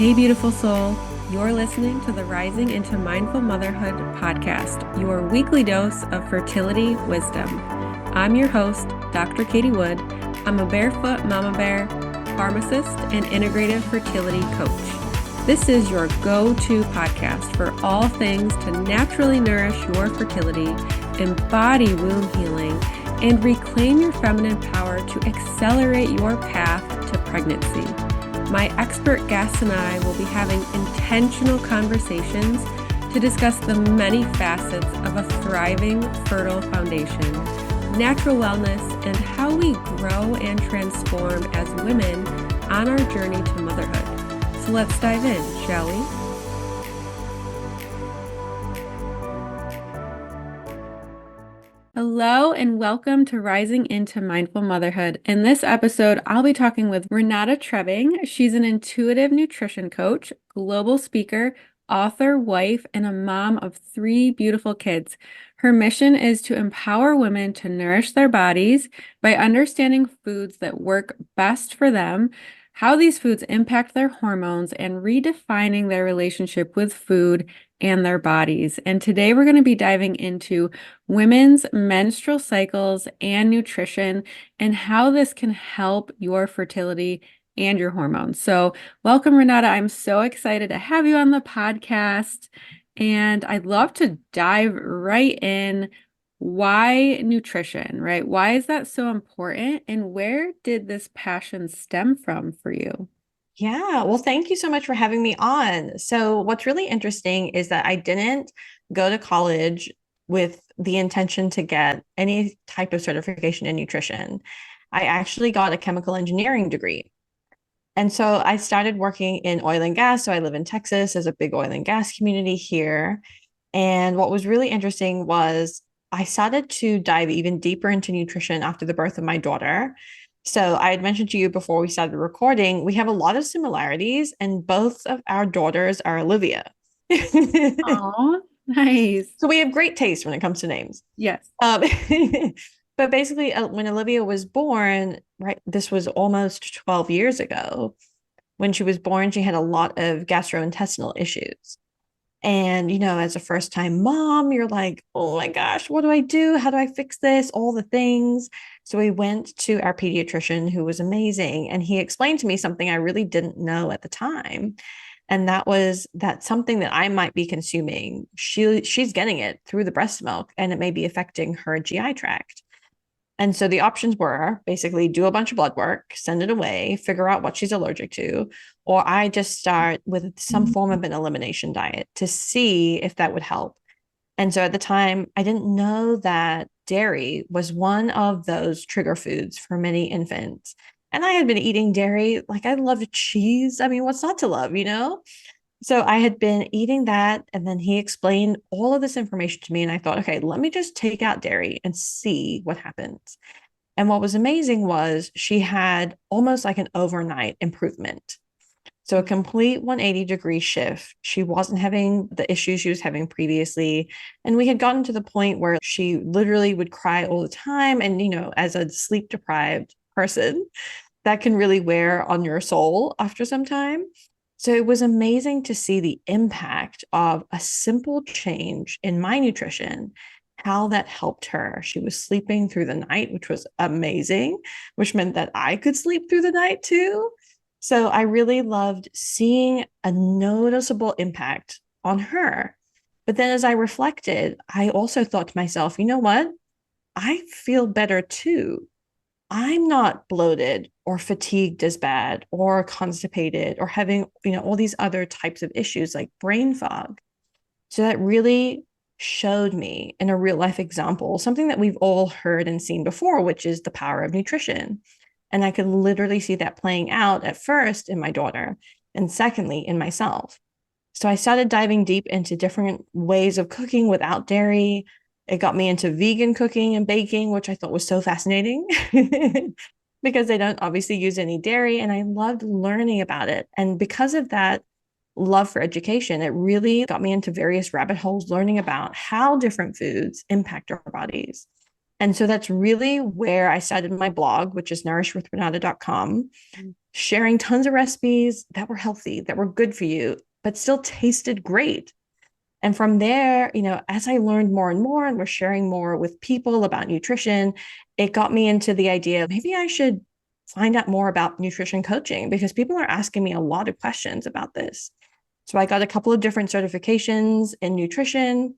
Hey, beautiful soul. You're listening to the Rising Into Mindful Motherhood podcast, your weekly dose of fertility wisdom. I'm your host, Dr. Katie Wood. I'm a barefoot mama bear, pharmacist, and integrative fertility coach. This is your go-to podcast for all things to naturally nourish your fertility, embody womb healing, and reclaim your feminine power to accelerate your path to pregnancy. My expert guests and I will be having intentional conversations to discuss the many facets of a thriving, fertile foundation, natural wellness, and how we grow and transform as women on our journey to motherhood. So let's dive in, shall we? Hello and welcome to Rising Into Mindful Motherhood. In this episode, I'll be talking with Renata Trebing. She's an intuitive nutrition coach, global speaker, author, wife, and a mom of 3 beautiful kids. Her mission is to empower women to nourish their bodies by understanding foods that work best for them, how these foods impact their hormones, and redefining their relationship with food and their bodies. And today we're going to be diving into women's menstrual cycles and nutrition and how this can help your fertility and your hormones. So welcome, Renata. I'm so excited to have you on the podcast. And I'd love to dive right in. Why nutrition, right? Why is that so important? And where did this passion stem from for you? Yeah, well, thank you so much for having me on. So, what's really interesting is that I didn't go to college with the intention to get any type of certification in nutrition. I actually got a chemical engineering degree. And so I started working in oil and gas. So I live in Texas. There's a big oil and gas community here. And what was really interesting was I started to dive even deeper into nutrition after the birth of my daughter. So I had mentioned to you before we started recording, we have a lot of similarities, and both of our daughters are Olivia. Oh, nice. So we have great taste when it comes to names. Yes. But basically, when Olivia was born, right, this was almost 12 years ago. When she was born, she had a lot of gastrointestinal issues. And, as a first time mom, you're like, oh my gosh, what do I do? How do I fix this? All the things. So we went to our pediatrician, who was amazing. And he explained to me something I really didn't know at the time. And that was that something that I might be consuming, she's getting it through the breast milk, and it may be affecting her GI tract. And so the options were basically do a bunch of blood work, send it away, figure out what she's allergic to, or I just start with some form of an elimination diet to see if that would help. And so at the time, I didn't know that dairy was one of those trigger foods for many infants. And I had been eating dairy, like I loved cheese. I mean, what's not to love, you know? So I had been eating that, and then he explained all of this information to me. And I thought, okay, let me just take out dairy and see what happens. And what was amazing was she had almost like an overnight improvement. So a complete 180-degree shift. She wasn't having the issues she was having previously. And we had gotten to the point where she literally would cry all the time. And, as a sleep deprived person, that can really wear on your soul after some time. So it was amazing to see the impact of a simple change in my nutrition, how that helped her. She was sleeping through the night, which was amazing, which meant that I could sleep through the night too. So I really loved seeing a noticeable impact on her. But then as I reflected, I also thought to myself, you know what? I feel better too. I'm not bloated or fatigued as bad or constipated or having, all these other types of issues like brain fog. So that really showed me in a real life example, something that we've all heard and seen before, which is the power of nutrition. And I could literally see that playing out at first in my daughter, and secondly, in myself. So I started diving deep into different ways of cooking without dairy. It got me into vegan cooking and baking, which I thought was so fascinating because they don't obviously use any dairy. And I loved learning about it. And because of that love for education, it really got me into various rabbit holes, learning about how different foods impact our bodies. And so that's really where I started my blog, which is nourishwithrenata.com. sharing tons of recipes that were healthy, that were good for you, but still tasted great. And from there, as I learned more and more and was sharing more with people about nutrition, it got me into the idea of maybe I should find out more about nutrition coaching because people are asking me a lot of questions about this. So I got a couple of different certifications in nutrition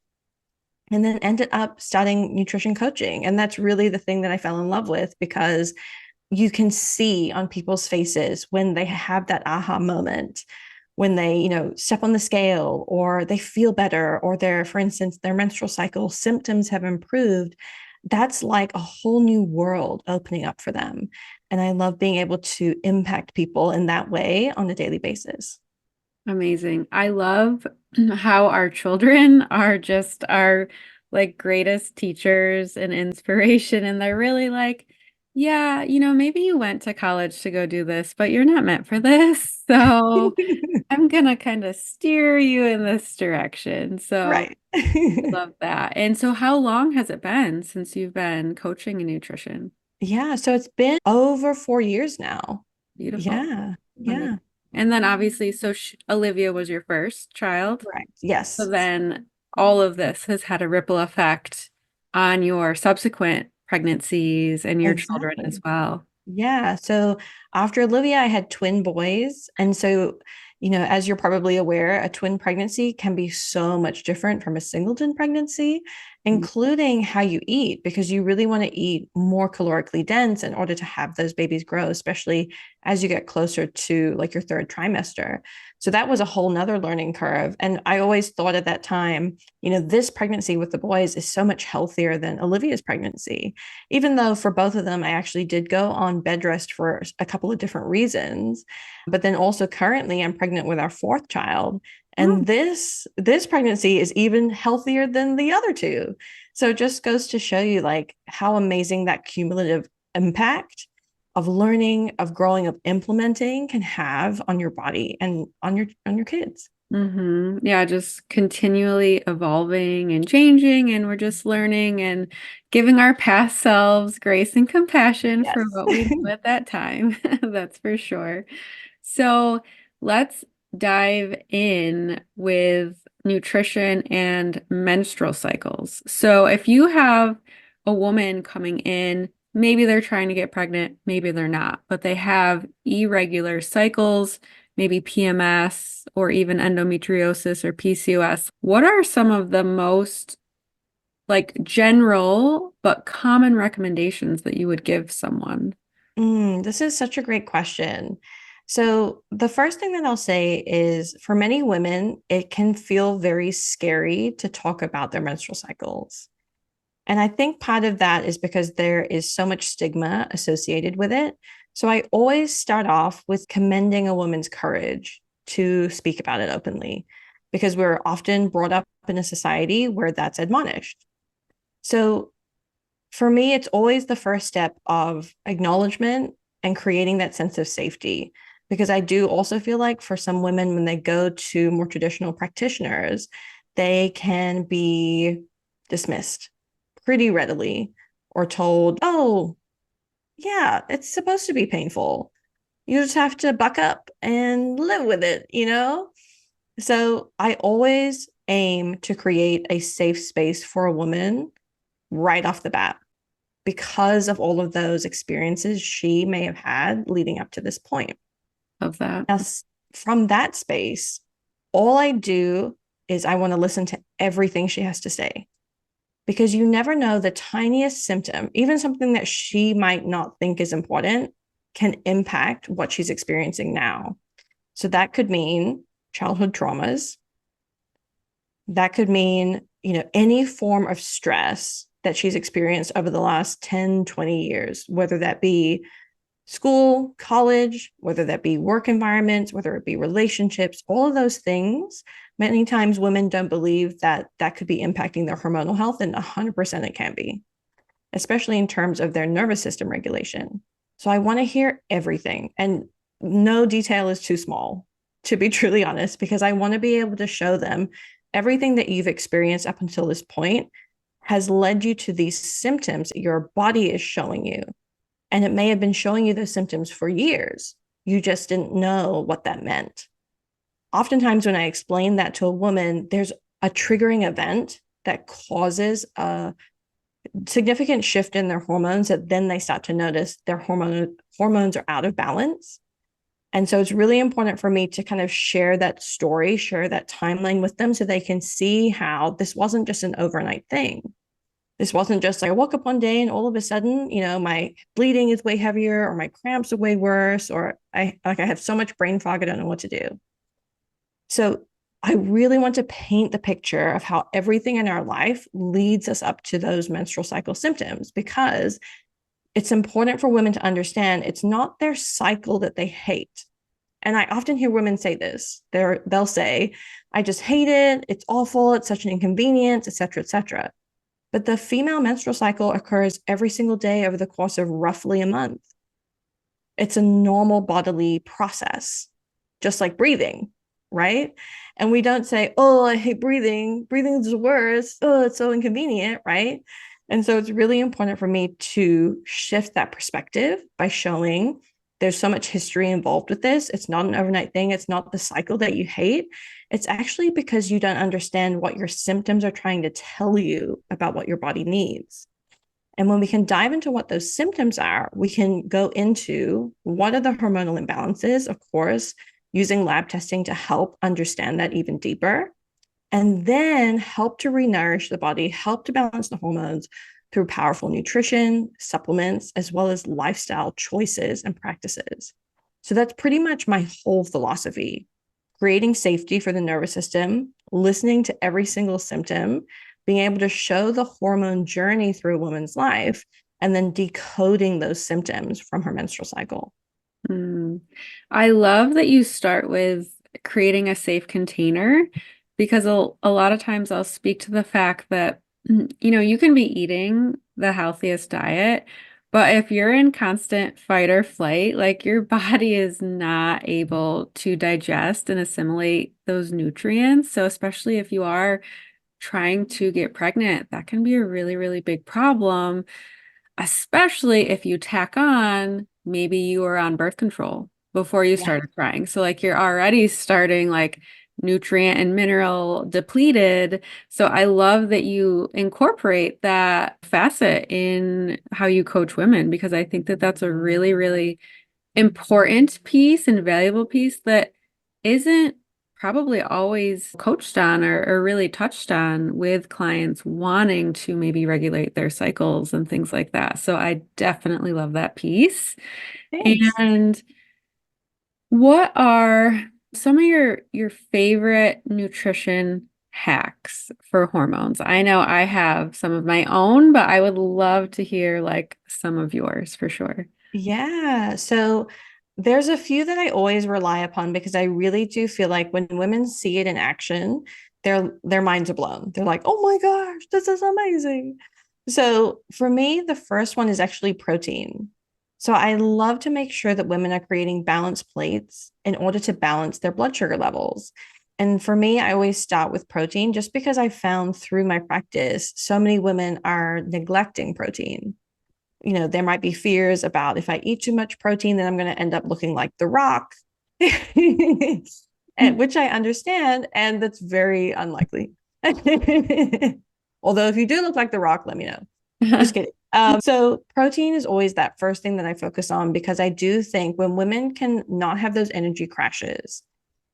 and then ended up studying nutrition coaching. And that's really the thing that I fell in love with because you can see on people's faces when they have that aha moment, when they, step on the scale or they feel better or for instance, their menstrual cycle symptoms have improved. That's like a whole new world opening up for them. And I love being able to impact people in that way on a daily basis. Amazing. I love how our children are just our like greatest teachers and inspiration. And they're really like, yeah, maybe you went to college to go do this, but you're not meant for this. So I'm gonna kind of steer you in this direction. So Right. I love that. And so how long has it been since you've been coaching in nutrition? Yeah. So it's been over 4 years now. Beautiful. Yeah. Amazing. Yeah. And then obviously, so Olivia was your first child. Correct. So Yes. then all of this has had a ripple effect on your subsequent pregnancies and your children as Exactly. well. Yeah. So after Olivia, I had twin boys. And so, as you're probably aware, a twin pregnancy can be so much different from a singleton pregnancy, including how you eat, because you really want to eat more calorically dense in order to have those babies grow, especially as you get closer to like your third trimester. So that was a whole nother learning curve. And I always thought at that time, this pregnancy with the boys is so much healthier than Olivia's pregnancy, even though for both of them, I actually did go on bed rest for a couple of different reasons. But then also currently I'm pregnant with our fourth child. Oh. And this pregnancy is even healthier than the other two. So it just goes to show you like how amazing that cumulative impact of learning, of growing, of implementing can have on your body and on your kids. Yeah, just continually evolving and changing, and we're just learning and giving our past selves grace and compassion for Yes. what we do at that time. That's for sure. So let's dive in with nutrition and menstrual cycles. So if you have a woman coming in, maybe they're trying to get pregnant, maybe they're not, but they have irregular cycles, maybe PMS or even endometriosis or PCOS. What are some of the most like general but common recommendations that you would give someone? This is such a great question. So, the first thing that I'll say is for many women, it can feel very scary to talk about their menstrual cycles. And I think part of that is because there is so much stigma associated with it. So, I always start off with commending a woman's courage to speak about it openly because we're often brought up in a society where that's admonished. So, for me, it's always the first step of acknowledgement and creating that sense of safety. Because I do also feel like for some women, when they go to more traditional practitioners, they can be dismissed pretty readily or told, oh, yeah, it's supposed to be painful. You just have to buck up and live with it? So I always aim to create a safe space for a woman right off the bat because of all of those experiences she may have had leading up to this point. Of that. Now, from that space, all I do is I want to listen to everything she has to say because you never know the tiniest symptom, even something that she might not think is important, can impact what she's experiencing now. So that could mean childhood traumas. That could mean, any form of stress that she's experienced over the last 10, 20 years, whether that be school, college, whether that be work environments, whether it be relationships, all of those things. Many times women don't believe that that could be impacting their hormonal health, and 100% it can be, especially in terms of their nervous system regulation. So I want to hear everything, and no detail is too small, to be truly honest, because I want to be able to show them everything that you've experienced up until this point has led you to these symptoms that your body is showing you. And it may have been showing you those symptoms for years. You just didn't know what that meant. Oftentimes, when I explain that to a woman, there's a triggering event that causes a significant shift in their hormones that then they start to notice their hormones are out of balance. And so it's really important for me to kind of share that story, share that timeline with them so they can see how this wasn't just an overnight thing. This wasn't just like I woke up one day and all of a sudden, my bleeding is way heavier or my cramps are way worse or I have so much brain fog I don't know what to do. So I really want to paint the picture of how everything in our life leads us up to those menstrual cycle symptoms because it's important for women to understand it's not their cycle that they hate. And I often hear women say this. They'll say, I just hate it. It's awful. It's such an inconvenience, et cetera, et cetera. But the female menstrual cycle occurs every single day over the course of roughly a month. It's a normal bodily process, just like breathing, right? And we don't say, oh, I hate breathing. Breathing is the worst. Oh, it's so inconvenient, right? And so it's really important for me to shift that perspective by showing there's so much history involved with this. It's not an overnight thing. It's not the cycle that you hate. It's actually because you don't understand what your symptoms are trying to tell you about what your body needs. And when we can dive into what those symptoms are, we can go into what are the hormonal imbalances, of course, using lab testing to help understand that even deeper, and then help to renourish the body, help to balance the hormones through powerful nutrition, supplements, as well as lifestyle choices and practices. So that's pretty much my whole philosophy: creating safety for the nervous system, listening to every single symptom, being able to show the hormone journey through a woman's life, and then decoding those symptoms from her menstrual cycle. Mm. I love that you start with creating a safe container because a lot of times I'll speak to the fact that, you can be eating the healthiest diet, but if you're in constant fight or flight, like your body is not able to digest and assimilate those nutrients. So especially if you are trying to get pregnant, that can be a really, really big problem, especially if you tack on maybe you were on birth control before you Yeah. started crying. So like you're already starting like nutrient and mineral depleted. So I love that you incorporate that facet in how you coach women because I think that that's a really, really important piece and valuable piece that isn't probably always coached on or really touched on with clients wanting to maybe regulate their cycles and things like that. So I definitely love that piece. Thanks. And what are some of your favorite nutrition hacks for hormones? I know I have some of my own, but I would love to hear like some of yours for sure. Yeah. So there's a few that I always rely upon because I really do feel like when women see it in action, their minds are blown. They're like, "Oh my gosh, this is amazing." So for me, the first one is actually protein. So I love to make sure that women are creating balanced plates in order to balance their blood sugar levels. And for me, I always start with protein just because I found through my practice so many women are neglecting protein. There might be fears about if I eat too much protein, then I'm going to end up looking like The Rock, and which I understand, and that's very unlikely. Although if you do look like The Rock, let me know. Just kidding. So protein is always that first thing that I focus on because I do think when women can not have those energy crashes,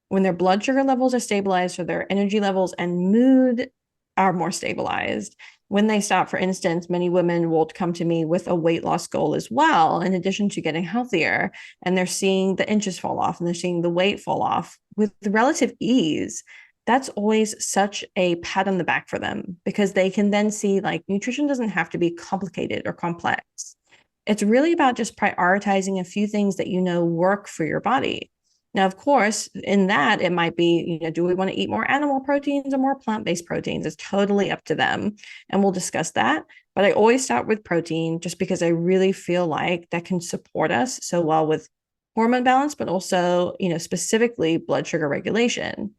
when their blood sugar levels are stabilized, so their energy levels and mood are more stabilized. When they stop, for instance, many women will come to me with a weight loss goal as well, in addition to getting healthier, and they're seeing the inches fall off and they're seeing the weight fall off with relative ease. That's always such a pat on the back for them because they can then see like nutrition doesn't have to be complicated or complex. It's really about just prioritizing a few things that work for your body. Now, of course, in that, it might be, do we want to eat more animal proteins or more plant-based proteins? It's totally up to them. And we'll discuss that. But I always start with protein just because I really feel like that can support us so well with hormone balance, but also, specifically blood sugar regulation.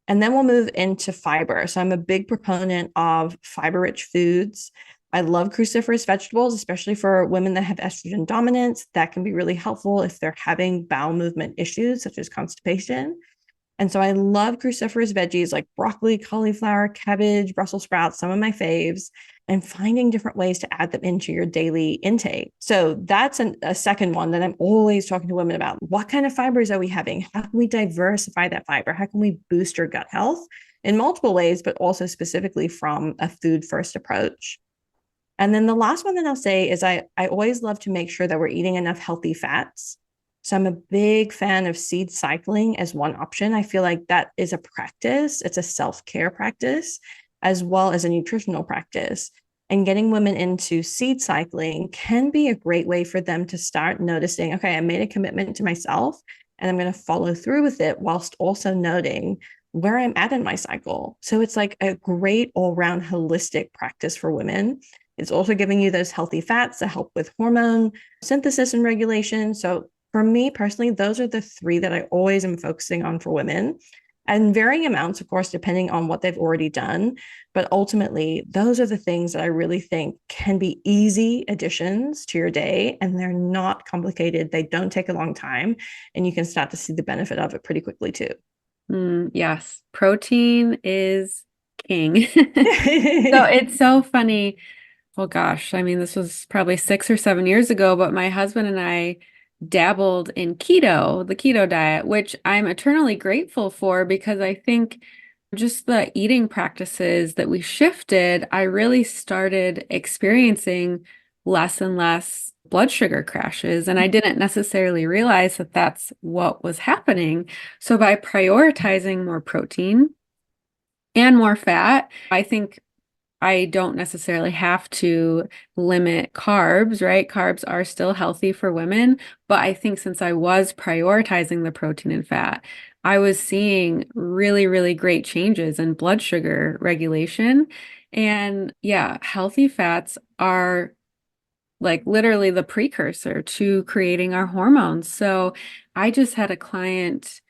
And then we'll move into fiber. So I'm a big proponent of fiber-rich foods. I love cruciferous vegetables, especially for women that have estrogen dominance. That can be really helpful if they're having bowel movement issues, such as constipation. And so I love cruciferous veggies like broccoli, cauliflower, cabbage, Brussels sprouts, some of my faves, and finding different ways to add them into your daily intake. So that's a second one that I'm always talking to women about. What kind of fibers are we having? How can we diversify that fiber? How can we boost your gut health in multiple ways, but also specifically from a food first approach? And then the last one that I'll say is I always love to make sure that we're eating enough healthy fats. So I'm a big fan of seed cycling as one option. I feel like that is a practice, it's a self-care practice as well as a nutritional practice. And getting women into seed cycling can be a great way for them to start noticing, okay, I made a commitment to myself and I'm going to follow through with it whilst also noting where I'm at in my cycle. So it's like a great all-round holistic practice for women. It's also giving you those healthy fats that help with hormone synthesis and regulation. So for me personally, those are the three that I always am focusing on for women, and varying amounts, of course, depending on what they've already done. But ultimately, those are the things that I really think can be easy additions to your day, and they're not complicated. They don't take a long time, and you can start to see the benefit of it pretty quickly too. Yes, protein is king. So it's so funny. Oh gosh, I mean, this was probably 6 or 7 years ago, but my husband and I dabbled in keto, the keto diet, which I'm eternally grateful for because I think just the eating practices that we shifted, I really started experiencing less and less blood sugar crashes. And I didn't necessarily realize that that's what was happening. So by prioritizing more protein and more fat, I think I don't necessarily have to limit carbs, right? Carbs are still healthy for women, but I think since I was prioritizing the protein and fat, I was seeing really, really great changes in blood sugar regulation. And yeah, healthy fats are like literally the precursor to creating our hormones. So I just had a client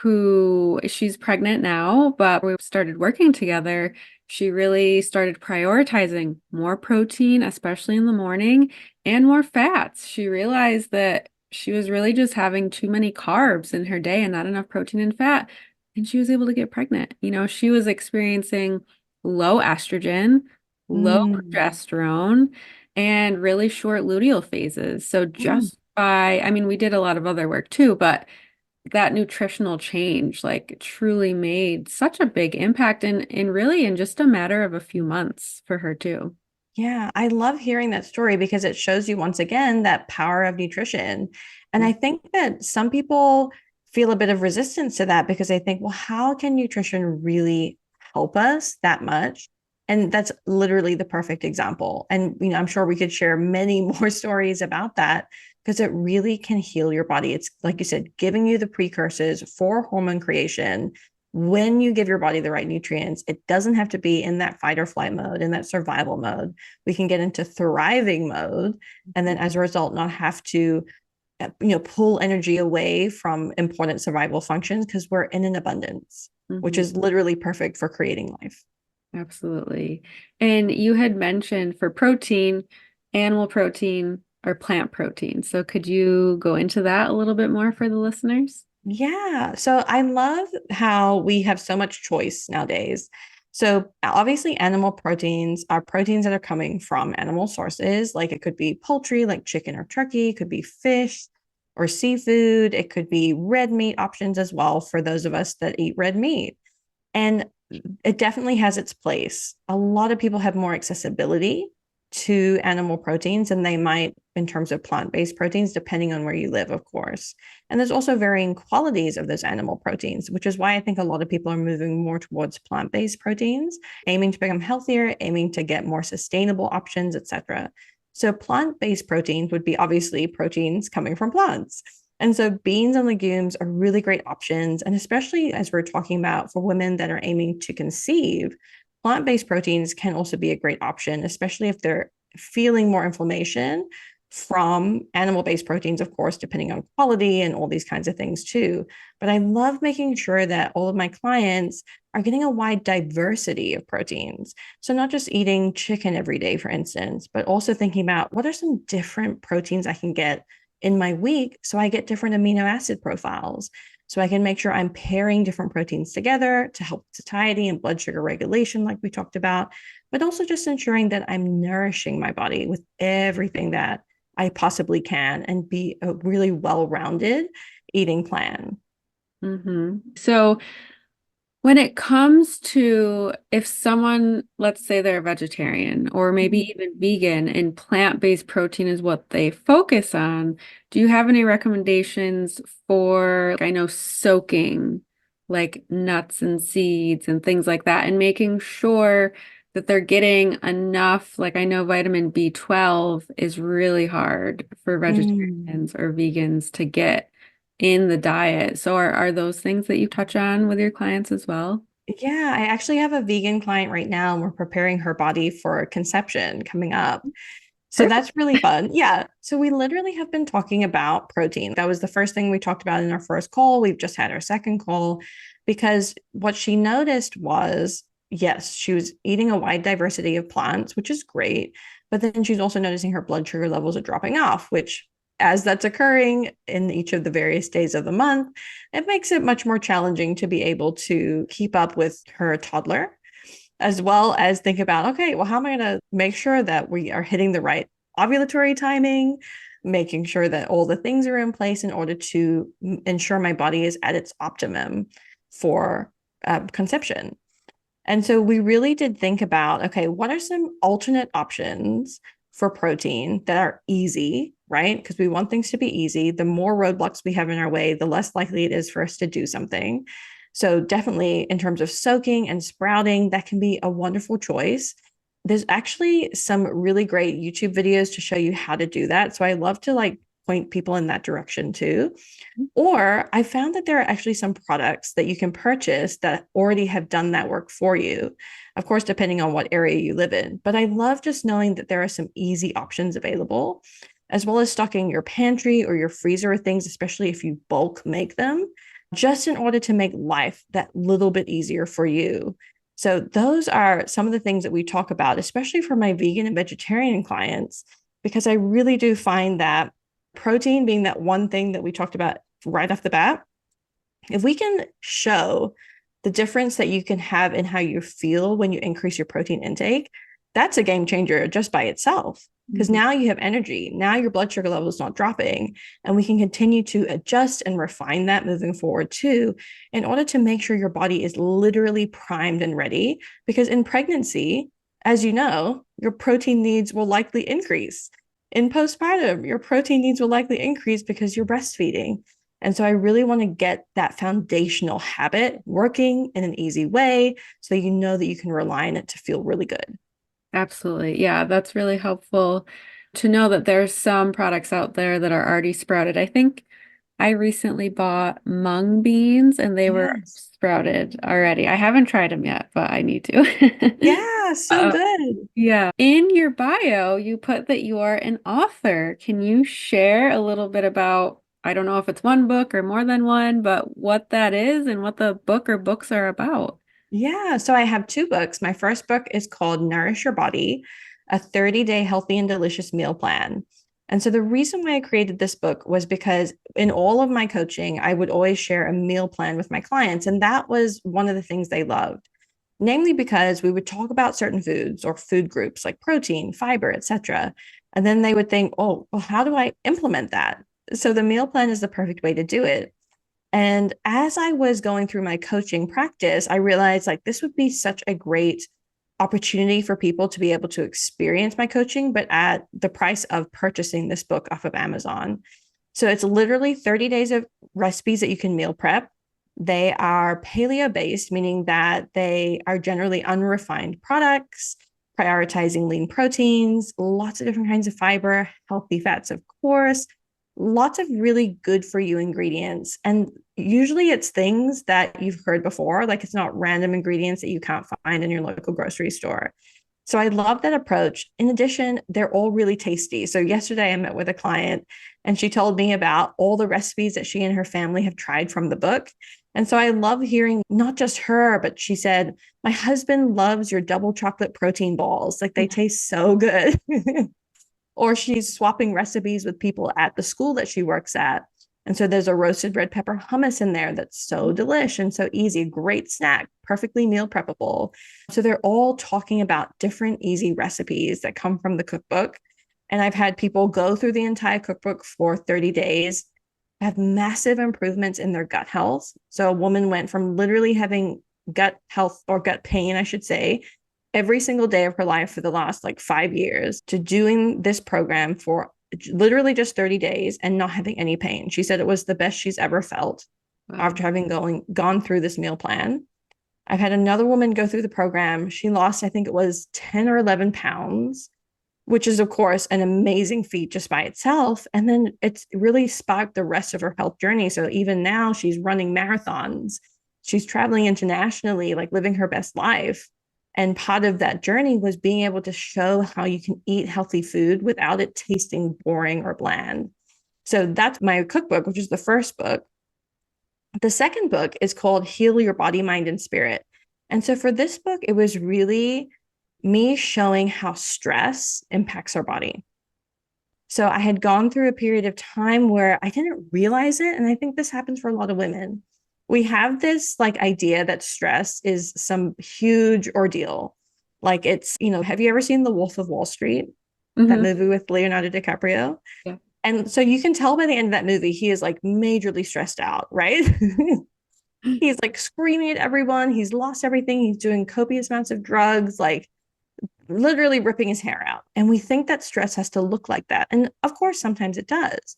who she's pregnant now, but we started working together. She really started prioritizing more protein, especially in the morning, and more fats. She realized that she was really just having too many carbs in her day and not enough protein and fat. And she was able to get pregnant. She was experiencing low estrogen, low Mm, progesterone and really short luteal phases. So mm. just by, I mean, we did a lot of other work too, but that nutritional change like truly made such a big impact in really in just a matter of a few months for her too. Yeah, I love hearing that story because it shows you once again that power of nutrition. And I think that some people feel a bit of resistance to that because they think, well, how can nutrition really help us that much? And that's literally the perfect example. And I'm sure we could share many more stories about that because it really can heal your body. It's like you said, giving you the precursors for hormone creation. When you give your body the right nutrients, it doesn't have to be in that fight or flight mode, in that survival mode. We can get into thriving mode, and then as a result, not have to, pull energy away from important survival functions because we're in an abundance, which Mhm. is literally perfect for creating life. Absolutely. And you had mentioned for protein, animal protein or plant protein. So could you go into that a little bit more for the listeners? Yeah. So I love how we have so much choice nowadays. So obviously animal proteins are proteins that are coming from animal sources. Like it could be poultry, like chicken or turkey, it could be fish or seafood. It could be red meat options as well for those of us that eat red meat. And it definitely has its place. A lot of people have more accessibility to animal proteins than they might in terms of plant-based proteins, depending on where you live, of course. And there's also varying qualities of those animal proteins, which is why I think a lot of people are moving more towards plant-based proteins, aiming to become healthier, aiming to get more sustainable options, etc. So plant-based proteins would be obviously proteins coming from plants. And so beans and legumes are really great options. And especially as we're talking about for women that are aiming to conceive, plant-based proteins can also be a great option, especially if they're feeling more inflammation from animal-based proteins, of course, depending on quality and all these kinds of things too. But I love making sure that all of my clients are getting a wide diversity of proteins. So not just eating chicken every day, for instance, but also thinking about what are some different proteins I can get in my week so I get different amino acid profiles. So I can make sure I'm pairing different proteins together to help satiety and blood sugar regulation, like we talked about, but also just ensuring that I'm nourishing my body with everything that I possibly can and be a really well-rounded eating plan. So when it comes to if someone, let's say they're a vegetarian or maybe Mhm. even vegan and plant-based protein is what they focus on, do you have any recommendations for, like, I know soaking like nuts and seeds and things like that and making sure that they're getting enough, like I know vitamin B12 is really hard for Mm. vegetarians or vegans to get in the diet. So are those things that you touch on with your clients as well? Yeah, I actually have a vegan client right now, and we're preparing her body for conception coming up. So Perfect. that's really fun. Yeah. So we literally have been talking about protein. That was the first thing we talked about in our first call. We've just had our second call because what she noticed was yes, she was eating a wide diversity of plants, which is great. But then she's also noticing her blood sugar levels are dropping off, which, as that's occurring in each of the various days of the month, it makes it much more challenging to be able to keep up with her toddler as well as think about, okay, well, how am I going to make sure that we are hitting the right ovulatory timing, making sure that all the things are in place in order to ensure my body is at its optimum for conception. And so we really did think about, okay, what are some alternate options for protein that are easy, right? Because we want things to be easy. The more roadblocks we have in our way, the less likely it is for us to do something. So definitely in terms of soaking and sprouting, that can be a wonderful choice. There's actually some really great YouTube videos to show you how to do that. So I love to like point people in that direction too. Or I found that there are actually some products that you can purchase that already have done that work for you. Of course, depending on what area you live in. But I love just knowing that there are some easy options available, as well as stocking your pantry or your freezer of things, especially if you bulk make them, just in order to make life that little bit easier for you. So, those are some of the things that we talk about, especially for my vegan and vegetarian clients, because I really do find that protein being that one thing that we talked about right off the bat, if we can show the difference that you can have in how you feel when you increase your protein intake, that's a game changer just by itself. Because Mhm. now you have energy. Now your blood sugar level is not dropping. And we can continue to adjust and refine that moving forward too, in order to make sure your body is literally primed and ready. Because in pregnancy, as you know, your protein needs will likely increase. In postpartum, your protein needs will likely increase because you're breastfeeding. And so I really want to get that foundational habit working in an easy way so you know that you can rely on it to feel really good. Absolutely. Yeah, that's really helpful to know that there's some products out there that are already sprouted. I think I recently bought mung beans and they were Yes. sprouted already. I haven't tried them yet, but I need to. Yeah, so Uh, good. yeah. In your bio, you put that you are an author. Can you share a little bit about, I don't know if it's one book or more than one, but what that is and what the book or books are about? Yeah, so I have two books. My first book is called Nourish Your Body, a 30-day healthy and delicious meal plan. And so the reason why I created this book was because in all of my coaching, I would always share a meal plan with my clients. And that was one of the things they loved, namely because we would talk about certain foods or food groups like protein, fiber, etc. And then they would think, oh, well, how do I implement that? So the meal plan is the perfect way to do it. And as I was going through my coaching practice, I realized like this would be such a great opportunity for people to be able to experience my coaching, but at the price of purchasing this book off of Amazon. So it's literally 30 days of recipes that you can meal prep. They are paleo based, meaning that they are generally unrefined products, prioritizing lean proteins, lots of different kinds of fiber, healthy fats, of course, lots of really good for you ingredients. And usually it's things that you've heard before, like it's not random ingredients that you can't find in your local grocery store. So I love that approach. In addition, they're all really tasty. So yesterday I met with a client and she told me about all the recipes that she and her family have tried from the book. And so I love hearing not just her, but she said, my husband loves your double chocolate protein balls. Like they taste so good. Or she's swapping recipes with people at the school that she works at. And so there's a roasted red pepper hummus in there that's so delish and so easy, great snack, perfectly meal preppable. So they're all talking about different easy recipes that come from the cookbook. And I've had people go through the entire cookbook for 30 days, have massive improvements in their gut health. So a woman went from literally having gut health or gut pain, I should say, every single day of her life for the last like 5 years to doing this program for literally just 30 days and not having any pain. She said it was the best she's ever felt after having gone through this meal plan. I've had another woman go through the program. She lost, I think it was 10 or 11 pounds, which is, of course, an amazing feat just by itself. And then it's really sparked the rest of her health journey. So even now she's running marathons, she's traveling internationally, like living her best life. And part of that journey was being able to show how you can eat healthy food without it tasting boring or bland. So that's my cookbook, which is the first book. The second book is called Heal Your Body, Mind, and Spirit. And so for this book, it was really me showing how stress impacts our body. So I had gone through a period of time where I didn't realize it. And I think this happens for a lot of women. We have this like idea that stress is some huge ordeal. Like it's, have you ever seen The Wolf of Wall Street, that Mm-hmm. movie with Leonardo DiCaprio? Yeah. And so you can tell by the end of that movie, he is like majorly stressed out, right? He's like screaming at everyone. He's lost everything. He's doing copious amounts of drugs, like literally ripping his hair out. And we think that stress has to look like that. And of course, sometimes it does.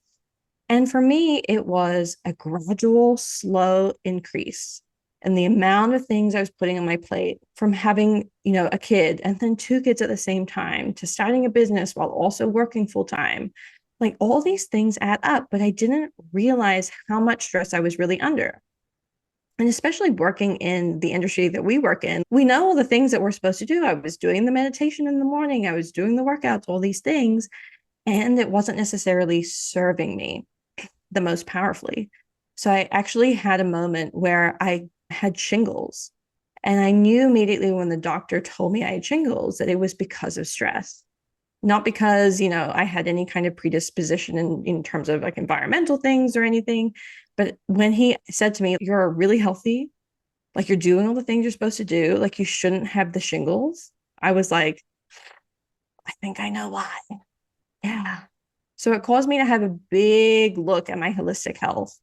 And for me, it was a gradual, slow increase in the amount of things I was putting on my plate, from having, a kid and then two kids at the same time to starting a business while also working full time. Like all these things add up, but I didn't realize how much stress I was really under. And especially working in the industry that we work in, we know all the things that we're supposed to do. I was doing the meditation in the morning, I was doing the workouts, all these things, and it wasn't necessarily serving me the most powerfully. So I actually had a moment where I had shingles. And I knew immediately when the doctor told me I had shingles that it was because of stress, not because, I had any kind of predisposition in terms of like environmental things or anything. But when he said to me, you're really healthy, like you're doing all the things you're supposed to do, like you shouldn't have the shingles, I was like, I think I know why. Yeah. So it caused me to have a big look at my holistic health.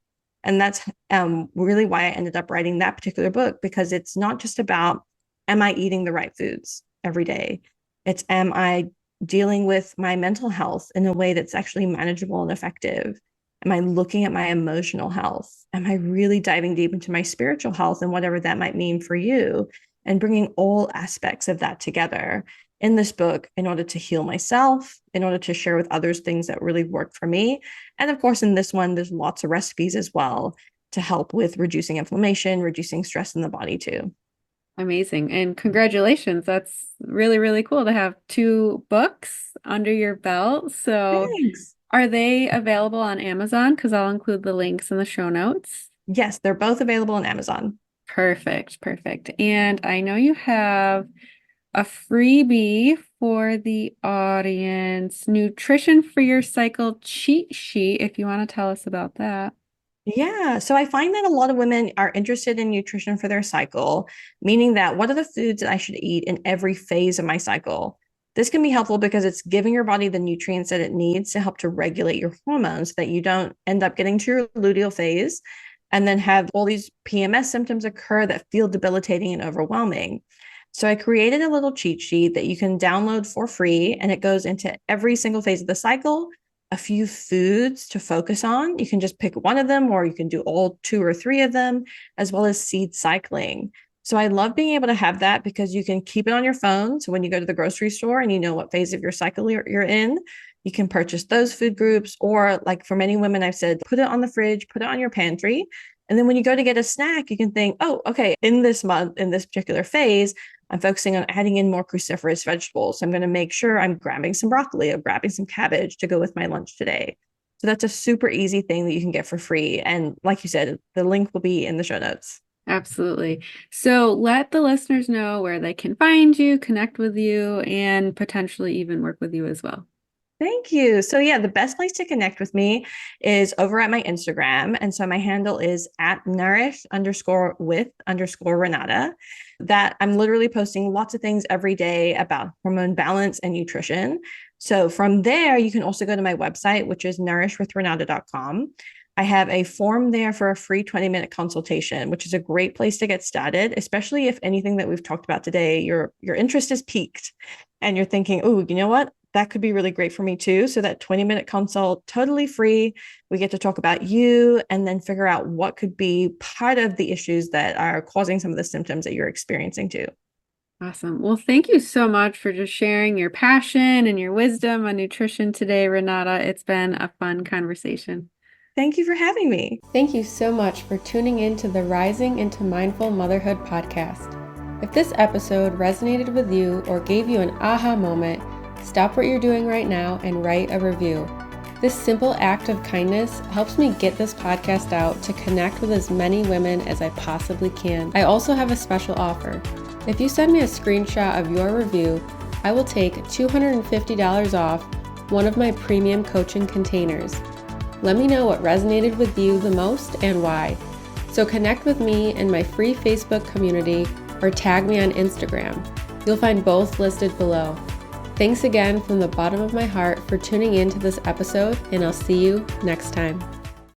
And that's really why I ended up writing that particular book, because it's not just about, am I eating the right foods every day? It's, am I dealing with my mental health in a way that's actually manageable and effective? Am I looking at my emotional health? Am I really diving deep into my spiritual health and whatever that might mean for you? And bringing all aspects of that together in this book in order to heal myself, in order to share with others things that really work for me. And of course, in this one, there's lots of recipes as well to help with reducing inflammation, reducing stress in the body too. Amazing. And congratulations. That's really, really cool to have two books under your belt. So Thanks. are they available on Amazon? Because I'll include the links in the show notes. Yes, they're both available on Amazon. Perfect, perfect. And I know you have a freebie for the audience, Nutrition for Your Cycle cheat sheet, if you want to tell us about that. Yeah. So I find that a lot of women are interested in nutrition for their cycle, meaning that what are the foods that I should eat in every phase of my cycle? This can be helpful because it's giving your body the nutrients that it needs to help to regulate your hormones so that you don't end up getting to your luteal phase and then have all these PMS symptoms occur that feel debilitating and overwhelming. So I created a little cheat sheet that you can download for free, and it goes into every single phase of the cycle, a few foods to focus on. You can just pick one of them, or you can do all two or three of them, as well as seed cycling. So I love being able to have that because you can keep it on your phone. So when you go to the grocery store and you know what phase of your cycle you're in, you can purchase those food groups. Or like for many women, I've said, put it on the fridge, put it on your pantry. And then when you go to get a snack, you can think, oh, okay, in this month, in this particular phase, I'm focusing on adding in more cruciferous vegetables. So I'm going to make sure I'm grabbing some broccoli or grabbing some cabbage to go with my lunch today. So that's a super easy thing that you can get for free. And like you said, the link will be in the show notes. Absolutely. So let the listeners know where they can find you, connect with you, and potentially even work with you as well. Thank you. So yeah, the best place to connect with me is over at my Instagram. And so my handle is at nourish_with_Renata. That I'm literally posting lots of things every day about hormone balance and nutrition. So from there, you can also go to my website, which is nourishwithrenata.com. I have a form there for a free 20-minute consultation, which is a great place to get started, especially if anything that we've talked about today, your interest is piqued and you're thinking, oh, you know what? That could be really great for me too. So that 20-minute consult, totally free. We get to talk about you and then figure out what could be part of the issues that are causing some of the symptoms that you're experiencing too. Awesome. Well, thank you so much for just sharing your passion and your wisdom on nutrition today, Renata. It's been a fun conversation. Thank you for having me. Thank you so much for tuning in to the Rising Into Mindful Motherhood podcast. If this episode resonated with you or gave you an aha moment, stop what you're doing right now and write a review. This simple act of kindness helps me get this podcast out to connect with as many women as I possibly can. I also have a special offer. If you send me a screenshot of your review, I will take $250 off one of my premium coaching containers. Let me know what resonated with you the most and why. So connect with me in my free Facebook community or tag me on Instagram. You'll find both listed below. Thanks again from the bottom of my heart for tuning in to this episode, and I'll see you next time.